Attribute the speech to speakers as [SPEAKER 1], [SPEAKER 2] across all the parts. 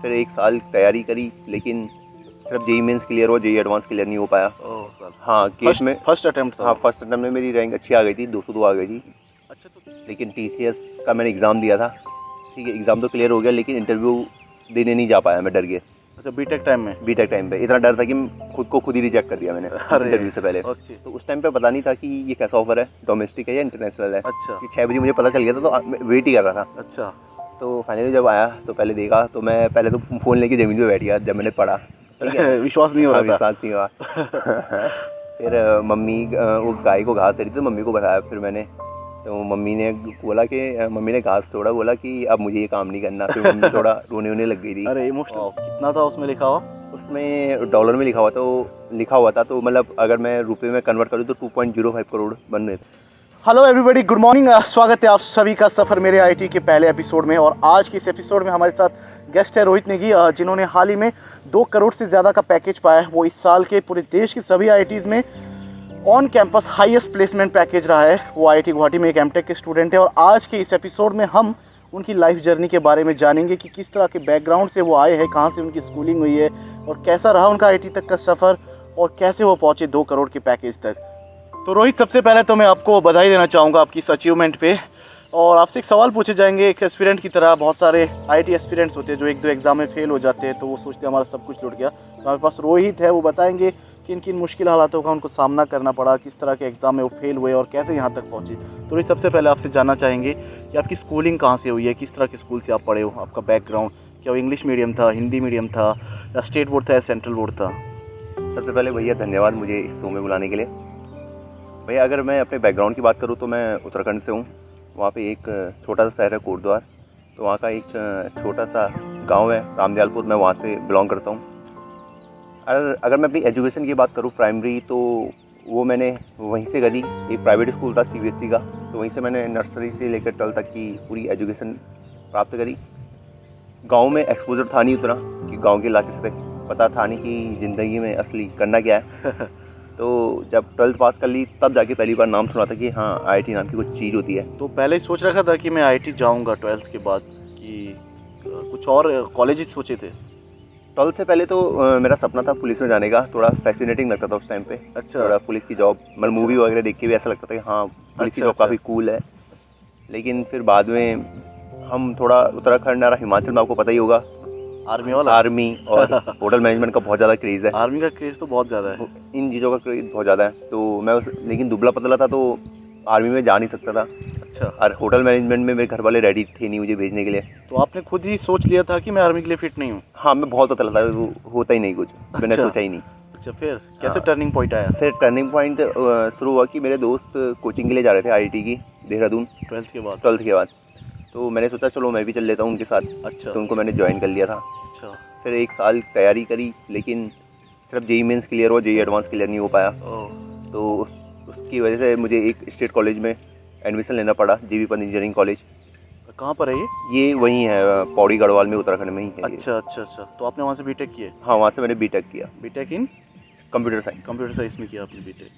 [SPEAKER 1] फिर 1 साल तैयारी करी, लेकिन सिर्फ जेई मेंस क्लियर हुआ, जेई एडवांस क्लियर नहीं हो पाया।
[SPEAKER 2] Oh sir.
[SPEAKER 1] हाँ, केस में
[SPEAKER 2] फर्स्ट अटेम्प्ट था?
[SPEAKER 1] हाँ, फर्स्ट अटेम्प्ट में मेरी रैंक अच्छी आ गई थी, 202 आ गई थी।
[SPEAKER 2] अच्छा। तो
[SPEAKER 1] लेकिन टीसीएस का मैंने एग्ज़ाम दिया था, ठीक है, एग्ज़ाम तो क्लियर हो गया, लेकिन इंटरव्यू देने नहीं जा पाया मैं, डर के।
[SPEAKER 2] अच्छा, बीटेक टाइम में?
[SPEAKER 1] बीटेक टाइम पे इतना डर था कि खुद को खुद ही रिजेक्ट कर दिया मैंने
[SPEAKER 2] अरे
[SPEAKER 1] इंटरव्यू से पहले।
[SPEAKER 2] ओके।
[SPEAKER 1] तो उस टाइम पे पता नहीं था कि ये कैसा ऑफर है, डोमेस्टिक है या इंटरनेशनल है।
[SPEAKER 2] अच्छा
[SPEAKER 1] कि 6 बजे मुझे पता चल गया था, तो मैं वेट ही कर रहा था।
[SPEAKER 2] अच्छा।
[SPEAKER 1] तो फाइनली जब आया तो पहले देखा, तो मैं पहले तो फ़ोन लेके ज़मीन पे बैठ गया जब मैंने पढ़ा, ठीक है।
[SPEAKER 2] विश्वास नहीं हो
[SPEAKER 1] हाँ,
[SPEAKER 2] रहा था?
[SPEAKER 1] विश्वास नहीं हुआ। फिर मम्मी वो गाय को घास दे रही थी, तो मम्मी को बताया फिर मैंने। तो मम्मी ने बोला कि मम्मी ने घास थोड़ा बोला कि अब मुझे ये काम नहीं करना। फिर मम्मी थोड़ा रोने वोने लग गई थी।
[SPEAKER 2] अरे इमोशनल कितना था उसमें लिखा हुआ?
[SPEAKER 1] उसमें डॉलर में लिखा हुआ था, तो मतलब अगर मैं रुपए में कन्वर्ट करूँ तो 2.05 करोड़ बन रहे थे।
[SPEAKER 2] Hello everybody, good morning. स्वागत है आप सभी का सफ़र मेरे आईटी के पहले एपिसोड में। और आज के इस एपिसोड में हमारे साथ गेस्ट है रोहित नेगी, जिन्होंने हाल ही में 2 करोड़ से ज़्यादा का पैकेज पाया है। वो इस साल के पूरे देश की सभी आईटीज़ में on campus highest placement package रहा है। वो आईटी गुवाहाटी में एक एमटेक के स्टूडेंट है। और आज के इस एपिसोड में हम उनकी लाइफ जर्नी के बारे में जानेंगे कि किस तरह के बैकग्राउंड से वो आए हैं, कहाँ से उनकी स्कूलिंग हुई है और कैसा रहा उनका आईटी तक का सफ़र और कैसे वो पहुँचे 2 करोड़ के पैकेज तक। तो रोहित, सबसे पहले तो मैं आपको बधाई देना चाहूँगा आपकी इस अचीवमेंट पे। और आपसे एक सवाल पूछे जाएंगे एक एस्पिरेंट की तरह। बहुत सारे आईटी एस्पिरेंट्स होते हैं जो 1-2 एग्जाम में फेल हो जाते हैं, तो वो सोचते हैं हमारा सब कुछ लुट गया। तो हमारे पास रोहित है, वो बताएंगे किन किन मुश्किल हालातों का उनको सामना करना पड़ा, किस तरह के एग्जाम में वो फेल हुए और कैसे यहाँ तक पहुँचे। तो रोहित, सबसे पहले आपसे जानना चाहेंगे कि आपकी स्कूलिंग कहाँ से हुई है, किस तरह के स्कूल से आप पढ़े हो, आपका बैकग्राउंड क्या, वो इंग्लिश मीडियम था, हिंदी मीडियम था, या स्टेट बोर्ड था या सेंट्रल बोर्ड था?
[SPEAKER 1] सबसे पहले भैया धन्यवाद मुझे इस शो में बुलाने के लिए। भैया अगर मैं अपने बैकग्राउंड की बात करूँ तो मैं उत्तराखंड से हूँ। वहाँ पे एक छोटा सा शहर है कोटद्वार, तो वहाँ का एक छोटा सा गांव है रामदयालपुर, मैं वहाँ से बिलोंग करता हूँ। अगर मैं अपनी एजुकेशन की बात करूँ, प्राइमरी तो वो मैंने वहीं से करी। एक प्राइवेट स्कूल था सीबीएसई का, तो वहीं से मैंने नर्सरी से लेकर 12th तक की पूरी एजुकेशन प्राप्त करी। गांव में एक्सपोजर था नहीं उतना, कि गांव के इलाके से पता था नहीं कि ज़िंदगी में असली करना क्या है। तो जब 12th पास कर ली तब जाके पहली बार नाम सुना था कि हाँ आईआईटी नाम की कुछ चीज़ होती है।
[SPEAKER 2] तो पहले ही सोच रखा था कि मैं आईटी जाऊंगा 12th के बाद, कि कुछ और कॉलेजेस सोचे थे?
[SPEAKER 1] 12th से पहले तो मेरा सपना था पुलिस में जाने का। थोड़ा फैसिनेटिंग लगता था उस टाइम पे।
[SPEAKER 2] अच्छा।
[SPEAKER 1] थोड़ा पुलिस की जॉब, मतलब मूवी वगैरह देख के भी ऐसा लगता था कि हाँ पुलिस की
[SPEAKER 2] अच्छा,
[SPEAKER 1] जॉब काफ़ी कूल है। लेकिन फिर बाद में हम थोड़ा उत्तराखंड और हिमाचल में, आपको पता ही होगा,
[SPEAKER 2] आर्मी वाला?
[SPEAKER 1] आर्मी और होटल मैनेजमेंट का बहुत ज़्यादा क्रेज़ है।
[SPEAKER 2] आर्मी का क्रेज तो बहुत ज़्यादा है।
[SPEAKER 1] इन चीज़ों का क्रेज़ बहुत ज़्यादा है। तो मैं लेकिन दुबला पतला था, तो आर्मी में जा नहीं सकता था।
[SPEAKER 2] अच्छा।
[SPEAKER 1] और होटल मैनेजमेंट में मेरे घर वाले रेडी थे नहीं मुझे भेजने के लिए।
[SPEAKER 2] तो आपने खुद ही सोच लिया था कि मैं आर्मी के लिए फिट नहीं हूँ?
[SPEAKER 1] हाँ, मैं बहुत पतला था, वो होता ही नहीं कुछ, मैंने
[SPEAKER 2] अच्छा।
[SPEAKER 1] सोचा ही नहीं।
[SPEAKER 2] अच्छा, फिर कैसे
[SPEAKER 1] हाँ।
[SPEAKER 2] टर्निंग पॉइंट आया?
[SPEAKER 1] फिर टर्निंग पॉइंट शुरू हुआ कि मेरे दोस्त कोचिंग के लिए जा रहे थे आईआईटी की, देहरादून,
[SPEAKER 2] 12th के बाद?
[SPEAKER 1] 12th के बाद। तो मैंने सोचा चलो मैं भी चल लेता हूँ उनके साथ।
[SPEAKER 2] अच्छा।
[SPEAKER 1] तो उनको मैंने ज्वाइन कर लिया था।
[SPEAKER 2] अच्छा।
[SPEAKER 1] फिर 1 साल तैयारी करी, लेकिन सिर्फ जेई मेंस क्लियर हुआ, जेई एडवांस क्लियर नहीं हो पाया।
[SPEAKER 2] ओह।
[SPEAKER 1] तो उसकी वजह से मुझे एक स्टेट कॉलेज में एडमिशन लेना पड़ा, जीबी पंत इंजीनियरिंग कॉलेज।
[SPEAKER 2] कहाँ पर है ये?
[SPEAKER 1] ये वहीं है पौड़ी गढ़वाल में, उत्तराखंड में ही है ये।
[SPEAKER 2] अच्छा अच्छा अच्छा। तो आपने वहाँ से बीटेक किए?
[SPEAKER 1] हाँ, वहाँ से मैंने बीटेक किया,
[SPEAKER 2] BTech in
[SPEAKER 1] computer science.
[SPEAKER 2] Computer science में किया आपने बीटेक?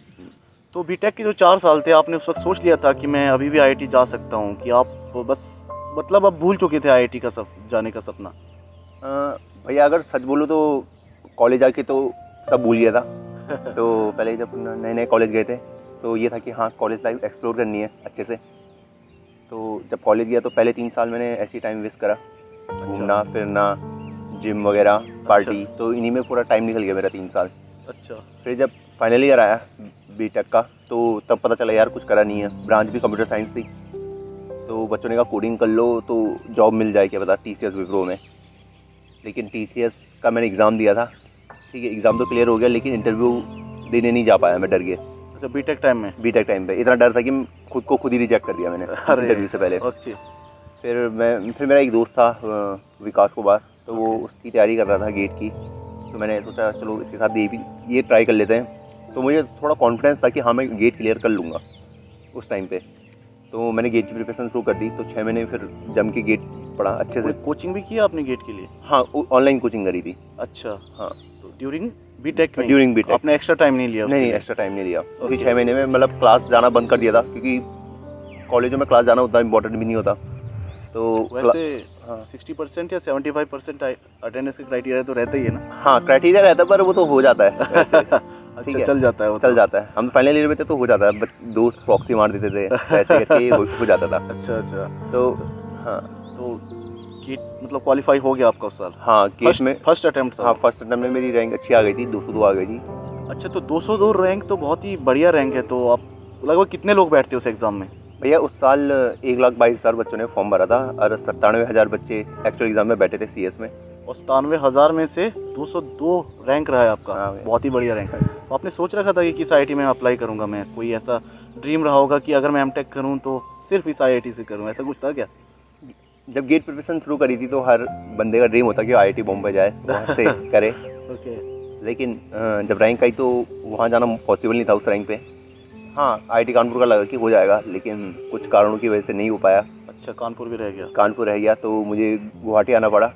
[SPEAKER 2] तो बीटेक के जो 4 साल थे, आपने उस वक्त सोच लिया था कि मैं अभी भी आईआईटी जा सकता हूँ, कि आप बस मतलब अब भूल चुके थे आईआईटी का जाने का सपना?
[SPEAKER 1] भैया अगर सच बोलूँ तो कॉलेज आके तो सब भूल गया था। तो पहले जब नए नए कॉलेज गए थे तो ये था कि हाँ कॉलेज लाइफ एक्सप्लोर करनी है अच्छे से। तो जब कॉलेज गया तो पहले 3 साल मैंने ऐसी टाइम वेस्ट करा, घूमना फिरना, जिम वगैरह, पार्टी, तो इन्हीं में पूरा टाइम निकल गया मेरा 3 साल।
[SPEAKER 2] अच्छा।
[SPEAKER 1] फिर जब फाइनल ईयर आया बीटेक का, तो तब पता चला यार कुछ करा नहीं है। ब्रांच भी कंप्यूटर साइंस थी, तो बच्चों ने कहा कोडिंग कर लो तो जॉब मिल जाए, क्या पता टीसीएस विप्रो में। लेकिन टीसीएस का मैंने एग्ज़ाम दिया था, ठीक है, एग्ज़ाम तो क्लियर हो गया, लेकिन इंटरव्यू देने नहीं जा पाया मैं, डर के।
[SPEAKER 2] अच्छा, बीटेक टाइम में?
[SPEAKER 1] बीटेक टाइम पे इतना डर था कि खुद को खुद ही रिजेक्ट कर दिया मैंने इंटरव्यू से पहले।
[SPEAKER 2] ओके।
[SPEAKER 1] फिर मेरा एक दोस्त था विकास कुमार, तो वो उसकी तैयारी कर रहा था गेट की। तो मैंने सोचा चलो इसके साथ ये ट्राई कर लेते हैं। तो मुझे थोड़ा कॉन्फिडेंस था कि हाँ मैं गेट क्लियर कर लूँगा उस टाइम पे। तो मैंने गेट की प्रिपरेशन शुरू कर दी। तो 6 महीने फिर जम के गेट पढ़ा अच्छे से।
[SPEAKER 2] कोचिंग भी किया आपने गेट के लिए?
[SPEAKER 1] हाँ, ऑनलाइन कोचिंग करी थी।
[SPEAKER 2] अच्छा।
[SPEAKER 1] हाँ,
[SPEAKER 2] तो ड्यूरिंग बीटेक में?
[SPEAKER 1] ड्यूरिंग बीटेक
[SPEAKER 2] आपने एक्स्ट्रा टाइम नहीं लिया?
[SPEAKER 1] नहीं, एक्स्ट्रा टाइम नहीं लिया। क्योंकि 6 महीने में मतलब क्लास जाना बंद कर दिया था, क्योंकि कॉलेजों में क्लास जाना उतना इंपॉर्टेंट भी नहीं होता।
[SPEAKER 2] वैसे
[SPEAKER 1] हाँ
[SPEAKER 2] 60% या 75% अटेंडेंस का क्राइटेरिया तो रहता ही है ना।
[SPEAKER 1] हाँ क्राइटेरिया रहता है, पर वो तो हो जाता है वैसे। ठीक
[SPEAKER 2] अच्छा,
[SPEAKER 1] है,
[SPEAKER 2] चल जाता है वो
[SPEAKER 1] चल
[SPEAKER 2] तो।
[SPEAKER 1] जाता है। हम फाइनल ईयर में थे तो हो जाता है, दोस्त प्रॉक्सी मार देते थे, तो ऐसे करके हो जाता था।
[SPEAKER 2] अच्छा अच्छा।
[SPEAKER 1] तो हाँ
[SPEAKER 2] तो गेट मतलब क्वालिफाई हो गया आपका उस साल?
[SPEAKER 1] हाँ गेट में
[SPEAKER 2] फर्स्ट अटेम्प्ट था
[SPEAKER 1] हाँ
[SPEAKER 2] वो?
[SPEAKER 1] फर्स्ट अटेम्प्ट में मेरी रैंक अच्छी आ गई थी, 202 आ गई थी।
[SPEAKER 2] अच्छा, तो 202 रैंक तो बहुत ही बढ़िया रैंक है। तो आप लगभग कितने लोग बैठते हो उस एग्ज़ाम में?
[SPEAKER 1] भैया उस साल 1,22,000 बच्चों ने फॉर्म भरा था और 97,000 बच्चे एक्चुअल एग्जाम में बैठे थे CS में।
[SPEAKER 2] और 97,000 में से 202 रैंक रहा है आपका।
[SPEAKER 1] हाँ भैया।
[SPEAKER 2] बहुत ही बढ़िया रैंक है। तो आपने सोच रखा था कि किस IIT में अप्लाई करूंगा मैं? कोई ऐसा ड्रीम रहा होगा कि अगर मैं M.Tech करूं तो सिर्फ इस IIT से करूं, ऐसा कुछ था क्या?
[SPEAKER 1] जब गेट प्रिपरेशन शुरू करी थी तो हर बंदे का ड्रीम होता कि IIT बॉम्बे जाए, वहाँ से करे।
[SPEAKER 2] ओके।
[SPEAKER 1] लेकिन जब रैंक आई तो वहाँ जाना पॉसिबल नहीं था उस रैंक पे। हाँ IIT कानपुर का लगा कि हो जाएगा, लेकिन कुछ कारणों की वजह से नहीं हो पाया।
[SPEAKER 2] अच्छा, कानपुर भी रह गया।
[SPEAKER 1] कानपुर रह गया तो मुझे गुवाहाटी आना पड़ा।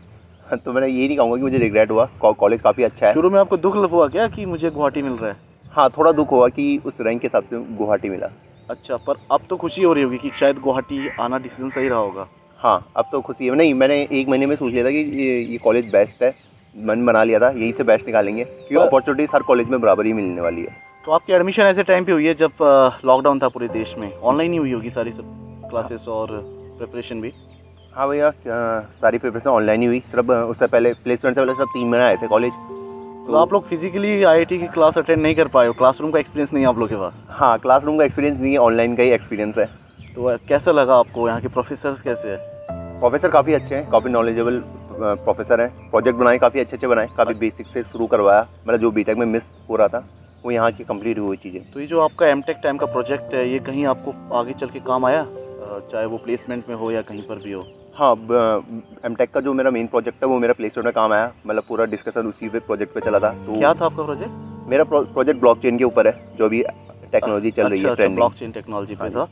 [SPEAKER 1] तो मैंने ये नहीं कहूँगा कि मुझे रिग्रेट हुआ, कॉलेज काफ़ी अच्छा है।
[SPEAKER 2] शुरू में आपको दुख हुआ क्या कि मुझे गुवाहाटी मिल रहा है?
[SPEAKER 1] हाँ थोड़ा दुख हुआ कि उस रैंक के हिसाब से गुवाहाटी मिला।
[SPEAKER 2] अच्छा, पर अब तो खुशी हो रही होगी कि शायद गुवाहाटी आना डिसीजन सही रहा होगा।
[SPEAKER 1] हाँ अब तो खुशी है। नहीं, मैंने 1 महीने में सोच लिया था कि ये कॉलेज बेस्ट है, मन बना लिया था यहीं से बेस्ट निकालेंगे, क्योंकि अपॉर्चुनिटीज हर कॉलेज में बराबर ही मिलने वाली है।
[SPEAKER 2] तो आपकी एडमिशन ऐसे टाइम पे हुई है जब लॉकडाउन था पूरे देश में? ऑनलाइन ही हुई होगी सारी सब क्लासेस और प्रिपरेशन भी?
[SPEAKER 1] हाँ भैया सारी प्रिपरेशन ऑनलाइन ही हुई। सिर्फ उससे पहले प्लेसमेंट से पहले सिर्फ 3 महीने आए थे कॉलेज।
[SPEAKER 2] तो आप लोग फिजिकली IIT की क्लास अटेंड नहीं कर पाए हो? क्लासरूम का एक्सपीरियंस नहीं है आप लोग के पास?
[SPEAKER 1] हाँ क्लासरूम का एक्सपीरियंस नहीं है, ऑनलाइन का ही एक्सपीरियंस है।
[SPEAKER 2] तो कैसा लगा आपको? यहाँ के प्रोफेसर्स कैसे हैं?
[SPEAKER 1] प्रोफेसर काफ़ी अच्छे हैं, काफ़ी नॉलेजेबल प्रोफेसर हैं। प्रोजेक्ट बनाए काफ़ी अच्छे बनाए, काफ़ी बेसिक से शुरू करवाया। मतलब जो बीटेक में मिस हो रहा था वो यहाँ की कंप्लीट हुई चीज़ें।
[SPEAKER 2] तो ये जो आपका M.Tech टाइम का प्रोजेक्ट है, ये कहीं आपको आगे चल के काम आया, चाहे वो प्लेसमेंट में हो या कहीं पर भी हो?
[SPEAKER 1] हाँ M.Tech का जो मेरा मेन प्रोजेक्ट है वो मेरा प्लेसमेंट में काम आया। मतलब पूरा डिस्कशन उसी पे प्रोजेक्ट पे चला था। तो
[SPEAKER 2] क्या था आपका प्रोजेक्ट?
[SPEAKER 1] मेरा प्रोजेक्ट ब्लॉकचेन के ऊपर है, जो अभी टेक्नोलॉजी चल रही है, ट्रेंडिंग।
[SPEAKER 2] ब्लॉकचेन टेक्नोलॉजी पे था।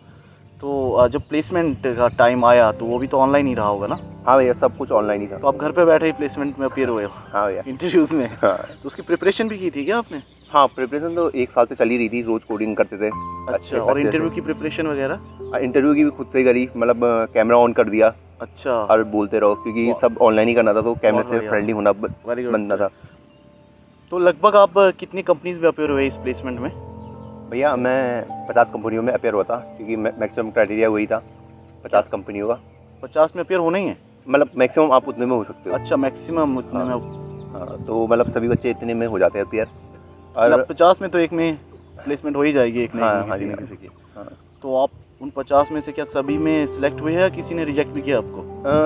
[SPEAKER 2] तो जब प्लेसमेंट का टाइम आया तो वो भी तो ऑनलाइन ही रहा होगा ना?
[SPEAKER 1] हाँ भैया सब कुछ ऑनलाइन ही था।
[SPEAKER 2] तो आप घर पे बैठे ही प्लेसमेंट में अपियर हुए हो?
[SPEAKER 1] हाँ भैया।
[SPEAKER 2] इंटरव्यूज़ में?
[SPEAKER 1] हाँ
[SPEAKER 2] तो उसकी प्रिपरेशन भी की थी क्या आपने?
[SPEAKER 1] हाँ प्रिपरेशन तो 1 साल से चली रही थी, रोज कोडिंग करते थे।
[SPEAKER 2] अच्छा, और इंटरव्यू की प्रिपरेशन वगैरह?
[SPEAKER 1] इंटरव्यू की भी खुद से ही करी। मतलब कैमरा ऑन कर दिया
[SPEAKER 2] अच्छा,
[SPEAKER 1] और बोलते रहो, क्योंकि सब ऑनलाइन ही करना था तो कैमरे
[SPEAKER 2] बहुत
[SPEAKER 1] से
[SPEAKER 2] बढ़िया।
[SPEAKER 1] फ्रेंडली होना
[SPEAKER 2] वेरी गुड।
[SPEAKER 1] बनना था।
[SPEAKER 2] तो लगभग आप कितनी कंपनीज में अपियर हुए इस प्लेसमेंट में?
[SPEAKER 1] भैया मैं 50 कंपनियों में अपेयर हुआ था, क्योंकि मैक्सिमम क्राइटेरिया वही था 50 कंपनियों का।
[SPEAKER 2] 50 में अपियर होना ही है?
[SPEAKER 1] मतलब मैक्सिमम आप उतने में हो सकते हो।
[SPEAKER 2] अच्छा, मैक्सिमम उतने में?
[SPEAKER 1] हाँ तो मतलब सभी बच्चे इतने में हो जाते हैं अपेयर। और
[SPEAKER 2] मतलब 50 में तो एक में प्लेसमेंट हो ही जाएगी, एक
[SPEAKER 1] हाँ,
[SPEAKER 2] नहीं
[SPEAKER 1] हाँ
[SPEAKER 2] किसी
[SPEAKER 1] जी,
[SPEAKER 2] न
[SPEAKER 1] हाँ।
[SPEAKER 2] किसी की।
[SPEAKER 1] हाँ।
[SPEAKER 2] तो आप उन 50 में से क्या सभी में सिलेक्ट हुए या किसी ने रिजेक्ट भी किया आपको?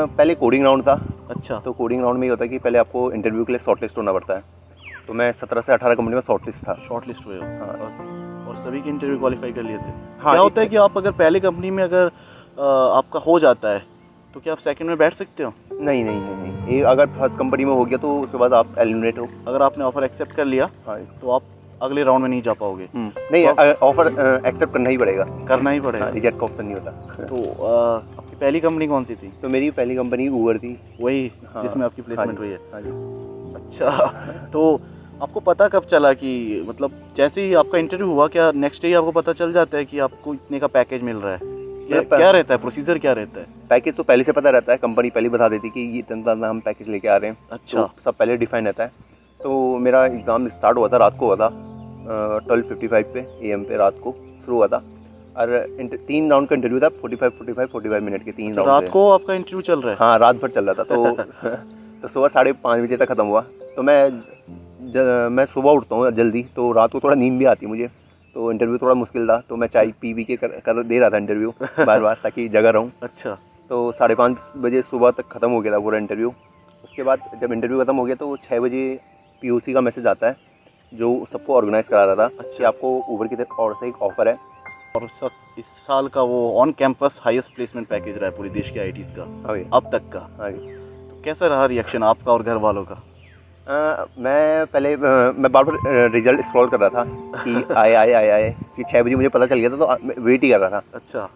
[SPEAKER 1] पहले कोडिंग राउंड था।
[SPEAKER 2] अच्छा।
[SPEAKER 1] तो कोडिंग राउंड में ये होता है कि पहले आपको इंटरव्यू के लिए शॉर्टलिस्ट होना पड़ता है। तो मैं 17 से 18 कंपनी में शॉर्टलिस्ट था।
[SPEAKER 2] शॉर्ट लिस्ट हुए हो?
[SPEAKER 1] हाँ।
[SPEAKER 2] और सभी के इंटरव्यू क्वालिफाई कर लिए थे?
[SPEAKER 1] हाँ,
[SPEAKER 2] क्या होता है कि आप अगर पहले कंपनी में अगर आपका हो जाता है तो क्या आप सेकंड में बैठ सकते हो?
[SPEAKER 1] नहीं नहीं नहीं नहीं, ये अगर फर्स्ट कंपनी में हो गया तो उसके बाद आप एलिमिनेट हो।
[SPEAKER 2] अगर आपने ऑफर एक्सेप्ट कर लिया
[SPEAKER 1] हाँ
[SPEAKER 2] तो आप अगले राउंड में नहीं जा पाओगे?
[SPEAKER 1] नहीं, ऑफर एक्सेप्ट करना ही पड़ेगा।
[SPEAKER 2] करना ही पड़ेगा।
[SPEAKER 1] रिजेक्ट का ऑप्शन नहीं होता।
[SPEAKER 2] तो आपकी पहली कंपनी कौन सी थी?
[SPEAKER 1] तो मेरी पहली कंपनी ऊबर थी।
[SPEAKER 2] वही
[SPEAKER 1] हाँ,
[SPEAKER 2] जिसमें आपकी
[SPEAKER 1] हाँ
[SPEAKER 2] प्लेसमेंट
[SPEAKER 1] जी,
[SPEAKER 2] हुई है?
[SPEAKER 1] हाँ जी।
[SPEAKER 2] अच्छा, तो आपको पता कब चला कि मतलब जैसे ही आपका इंटरव्यू हुआ, क्या नेक्स्ट डे ही आपको पता चल जाता है कि आपको इतने का पैकेज मिल रहा है? क्या रहता है प्रोसीजर, क्या रहता है?
[SPEAKER 1] पैकेज तो पहले से पता रहता है, कंपनी पहले बता देती कि ये इतना हम पैकेज लेके आ रहे हैं।
[SPEAKER 2] अच्छा।
[SPEAKER 1] तो सब पहले डिफाइन रहता है। तो मेरा एग्ज़ाम स्टार्ट हुआ था, रात को हुआ था 12:55 पे AM पे रात को शुरू हुआ था। और 3 राउंड का इंटरव्यू था, 45 मिनट के 3 राउंड।
[SPEAKER 2] रात को आपका इंटरव्यू चल रहा है?
[SPEAKER 1] हाँ रात भर चल रहा था। तो सुबह 5:30 बजे तक ख़त्म हुआ। तो मैं सुबह उठता हूँ जल्दी, तो रात को थोड़ा नींद भी आती है मुझे, तो इंटरव्यू थोड़ा मुश्किल था। तो मैं चाय पी के कर दे रहा था इंटरव्यू बार बार, ताकि जगह रहूँ।
[SPEAKER 2] अच्छा।
[SPEAKER 1] तो 5:30 बजे सुबह तक ख़त्म हो गया था पूरा इंटरव्यू। उसके बाद जब इंटरव्यू ख़त्म हो गया तो 6 बजे POC का मैसेज आता है, जो सबको ऑर्गेनाइज़ करा रहा था। कि आपको ऊबर की तरफ और से एक ऑफ़र है।
[SPEAKER 2] और इस साल का वो on campus highest placement package रहा है पूरे देश के IITs का
[SPEAKER 1] हाँ जी,
[SPEAKER 2] अब तक का।
[SPEAKER 1] हाँ जी।
[SPEAKER 2] तो कैसा रहा रिएक्शन आपका और घर वालों का?
[SPEAKER 1] मैं बार बार रिजल्ट स्क्रॉल कर रहा था कि आए कि 6 बजे मुझे पता चल गया था, तो मैं वेट ही कर रहा था।
[SPEAKER 2] अच्छा।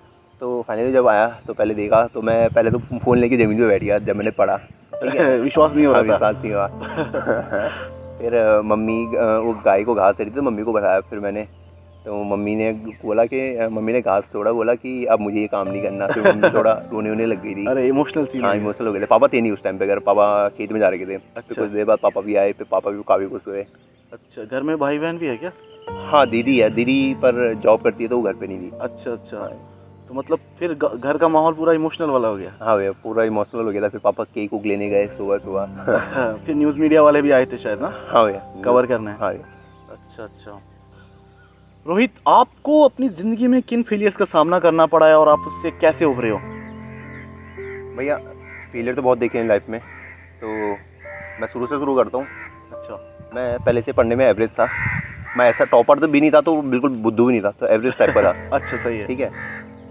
[SPEAKER 1] तो फाइनली जब आया तो पहले देखा, तो मैं पहले तो फ़ोन लेके ज़मीन पे बैठ गया जब मैंने पढ़ा। ठीक है।
[SPEAKER 2] विश्वास नहीं हो रहा था?
[SPEAKER 1] विश्वास नहीं हुआ। फिर मम्मी वो गाय को घास दे रही थी, तो मम्मी को बताया फिर मैंने। तो मम्मी ने घास छोड़ा, बोला कि अब मुझे ये काम नहीं करना। फिर मम्मी थोड़ा रोने वोने लग गई थी।
[SPEAKER 2] अरे इमोशनल सीन।
[SPEAKER 1] हाँ, इमोशनल हो गए थे। पापा थे नहीं उस टाइम पे, अगर पापा खेत में जा रहे थे।
[SPEAKER 2] अच्छा।
[SPEAKER 1] फिर कुछ देर बाद पापा भी आए, फिर पापा भी काफ़ी खुश हुए।
[SPEAKER 2] अच्छा, घर में भाई बहन भी है क्या?
[SPEAKER 1] हाँ, दीदी है, दीदी पर जॉब करती है तो वो घर पे नहीं थी।
[SPEAKER 2] अच्छा अच्छा, तो मतलब फिर घर का माहौल पूरा इमोशनल वाला हो गया।
[SPEAKER 1] हाँ भैया, पूरा इमोशनल हो गया था। फिर पापा केक उक लेने गए सुबह सुबह।
[SPEAKER 2] फिर न्यूज़ मीडिया वाले भी आए थे शायद ना,
[SPEAKER 1] हाँ भैया,
[SPEAKER 2] कवर करने।
[SPEAKER 1] हाँ भैया।
[SPEAKER 2] अच्छा अच्छा। रोहित, आपको अपनी ज़िंदगी में किन फेलियर्स का सामना करना पड़ा है और आप उससे कैसे उभरे हो?
[SPEAKER 1] भैया, फेलियर तो बहुत देखे हैं लाइफ में, तो मैं शुरू से शुरू करता हूँ।
[SPEAKER 2] अच्छा।
[SPEAKER 1] मैं पहले से पढ़ने में एवरेज था। मैं ऐसा टॉपर तो भी नहीं था, तो बिल्कुल बुद्धू भी नहीं था, तो एवरेज टाइप का था।
[SPEAKER 2] अच्छा, सही है।
[SPEAKER 1] ठीक है।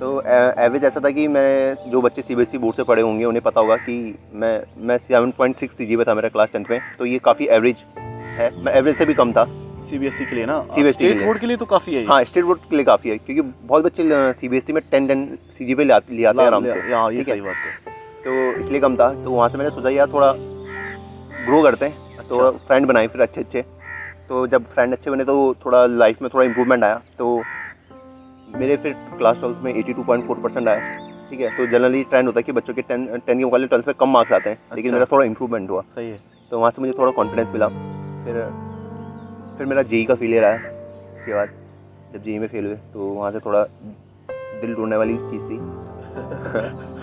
[SPEAKER 1] तो एवरेज ऐसा था कि मैं, जो बच्चे सीबीएसई बोर्ड से पढ़े होंगे उन्हें पता होगा कि मैं 7.6 सीजीपीए था मेरा क्लास 10th में, तो ये काफ़ी एवरेज है। मैं एवरेज से भी कम था।
[SPEAKER 2] सीबीएसई के लिए ना?
[SPEAKER 1] CBSE के
[SPEAKER 2] स्टेट
[SPEAKER 1] लिए।
[SPEAKER 2] बोर्ड के लिए तो काफ़ी है ये।
[SPEAKER 1] हाँ, स्टेट बोर्ड के लिए काफ़ी है, क्योंकि बहुत बच्चे सीबीएसई में 10 सीजीपीए ले आते हैं आराम से।
[SPEAKER 2] हाँ, ये
[SPEAKER 1] ठीक है,
[SPEAKER 2] सही बात है।
[SPEAKER 1] तो इसलिए कम था। तो वहाँ से मैंने सोचा यार थोड़ा ग्रो करते हैं। तो फ्रेंड बनाए फिर अच्छे। तो जब फ्रेंड अच्छे बने तो थोड़ा लाइफ में थोड़ा इम्प्रूवमेंट आया। तो मेरे फिर क्लास 12th में 82.4% आए। ठीक है। तो जनरली ट्रेंड होता है कि बच्चों के 10 के मुकाबले 12th में कम मार्क्स आते हैं, लेकिन
[SPEAKER 2] अच्छा।
[SPEAKER 1] मेरा थोड़ा इम्प्रूवमेंट हुआ।
[SPEAKER 2] सही है।
[SPEAKER 1] तो वहाँ से मुझे थोड़ा कॉन्फिडेंस मिला। फिर मेरा जेई का फेलियर आया। इसके बाद जब जेई में फेल हुए तो वहाँ से थोड़ा दिल टूटने वाली चीज़ थी।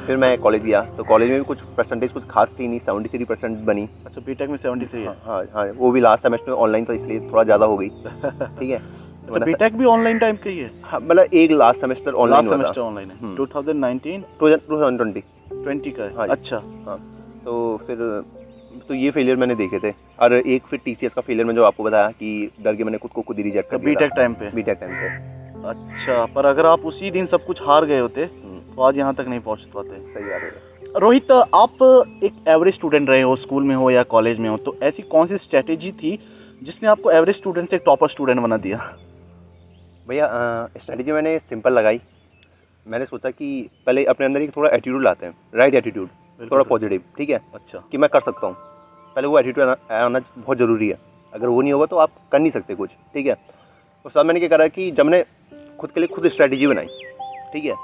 [SPEAKER 1] फिर मैं कॉलेज गया, तो कॉलेज में भी कुछ परसेंटेज कुछ खास थी नहीं, 73% बनी।
[SPEAKER 2] अच्छा, बीटेक में 73 है।
[SPEAKER 1] हाँ, वो भी लास्ट सेमेस्टर में ऑनलाइन था, इसलिए थोड़ा ज़्यादा हो गई। ठीक है।
[SPEAKER 2] अच्छा, बीटेक भी ऑनलाइन टाइम का ही है?
[SPEAKER 1] हाँ, मतलब एक लास्ट सेमेस्टर ऑनलाइन हुआ था।
[SPEAKER 2] सेमेस्टर ऑनलाइन है। 2019
[SPEAKER 1] 2020
[SPEAKER 2] का है।
[SPEAKER 1] हाँ।
[SPEAKER 2] अच्छा।
[SPEAKER 1] हाँ, तो फिर तो ये फेलियर मैंने देखे थे। और एक फिर टीसीएस का फेलियर में जो आपको बताया कि डर के मैंने खुद को खुद ही रिजेक्ट कर दिया
[SPEAKER 2] बीटेक टाइम पे?
[SPEAKER 1] बीटेक टाइम पे।
[SPEAKER 2] अच्छा, पर अगर आप उसी दिन सब कुछ हार गए होते तो आज यहाँ तक नहीं पहुँच पाते।
[SPEAKER 1] सही बात है।
[SPEAKER 2] रोहित, आप एक एवरेज स्टूडेंट रहे हो, स्कूल में हो या कॉलेज में हो, तो ऐसी कौन सी स्ट्रेटेजी थी जिसने आपको एवरेज स्टूडेंट से एक टॉपर स्टूडेंट बना दिया?
[SPEAKER 1] भैया, स्ट्रेटेजी मैंने सिंपल लगाई। मैंने सोचा कि पहले अपने अंदर एक थोड़ा एटीट्यूड लाते हैं, राइट एटीट्यूड, थोड़ा पॉजिटिव। ठीक है।
[SPEAKER 2] अच्छा।
[SPEAKER 1] कि मैं कर सकता हूँ। पहले वो एटीट्यूड आना बहुत ज़रूरी है। अगर वो नहीं होगा तो आप कर नहीं सकते कुछ। ठीक है। उसके बाद मैंने क्या करा कि जब मैंने खुद के लिए खुद स्ट्रेटेजी बनाई, ठीक है,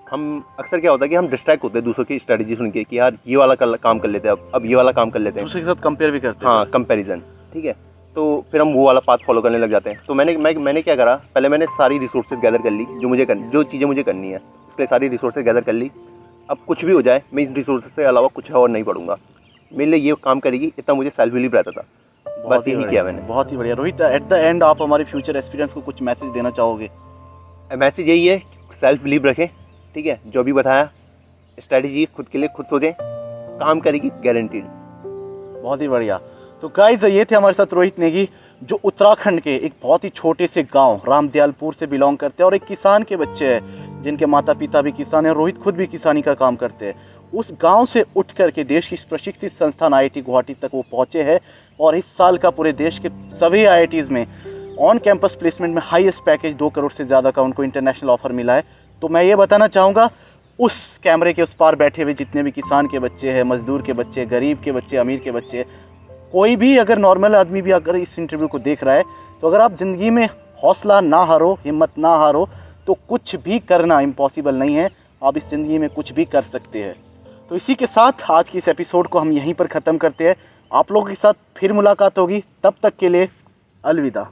[SPEAKER 1] हम अक्सर क्या होता है कि हम डिस्ट्रैक्ट होते हैं दूसरों की स्ट्रेटेजी सुन के कि यार ये वाला काम कर लेते हैं, अब ये वाला काम कर लेते हैं,
[SPEAKER 2] दूसरे के साथ कंपेयर भी करते हैं।
[SPEAKER 1] हाँ, कंपैरिजन। ठीक है। तो फिर हम वो वाला पाथ फॉलो करने लग जाते हैं। तो मैंने क्या करा, पहले मैंने सारी रिसोर्सेज गैदर कर ली जो चीज़ें मुझे करनी है, उसके लिए सारी रिसोर्सेज गैदर कर ली। अब कुछ भी हो जाए, मैं इस रिसोर्सेज से अलावा कुछ और नहीं पढ़ूंगा, मेरे लिए ये काम करेगी, इतना मुझे सेल्फ बिलीव रहता था। बस यही किया मैंने।
[SPEAKER 2] बहुत ही बढ़िया। रोहित, एट द एंड आप हमारे फ्यूचर एक्सपीरियंस को कुछ मैसेज देना चाहोगे?
[SPEAKER 1] मैसेज यही है, सेल्फ बिलीव रखें। ठीक है। जो भी बताया, स्ट्रेटेजी खुद के लिए खुद सोचें, काम करेगी गारंटीड।
[SPEAKER 2] बहुत ही बढ़िया। तो गाइस, ये थे हमारे साथ रोहित नेगी, जो उत्तराखंड के एक बहुत ही छोटे से गांव रामदयालपुर से बिलोंग करते हैं और एक किसान के बच्चे हैं जिनके माता पिता भी किसान हैं। रोहित खुद भी किसानी का काम करते हैं। उस गांव से उठ करके देश की प्रशिक्षित संस्थान IIT गुवाहाटी तक वो पहुंचे हैं और इस साल का पूरे देश के सभी IITs में ऑन कैंपस प्लेसमेंट में हाईएस्ट पैकेज 2 करोड़ से ज़्यादा का उनको इंटरनेशनल ऑफर मिला है। तो मैं ये बताना चाहूँगा, उस कैमरे के उस पार बैठे हुए जितने भी किसान के बच्चे हैं, मजदूर के बच्चे, गरीब के बच्चे, अमीर के बच्चे, कोई भी अगर नॉर्मल आदमी भी अगर इस इंटरव्यू को देख रहा है, तो अगर आप ज़िंदगी में हौसला ना हारो, हिम्मत ना हारो, तो कुछ भी करना इम्पॉसिबल नहीं है। आप इस ज़िंदगी में कुछ भी कर सकते हैं। तो इसी के साथ आज की इस एपिसोड को हम यहीं पर ख़त्म करते हैं। आप लोगों के साथ फिर मुलाकात होगी, तब तक के लिए अलविदा।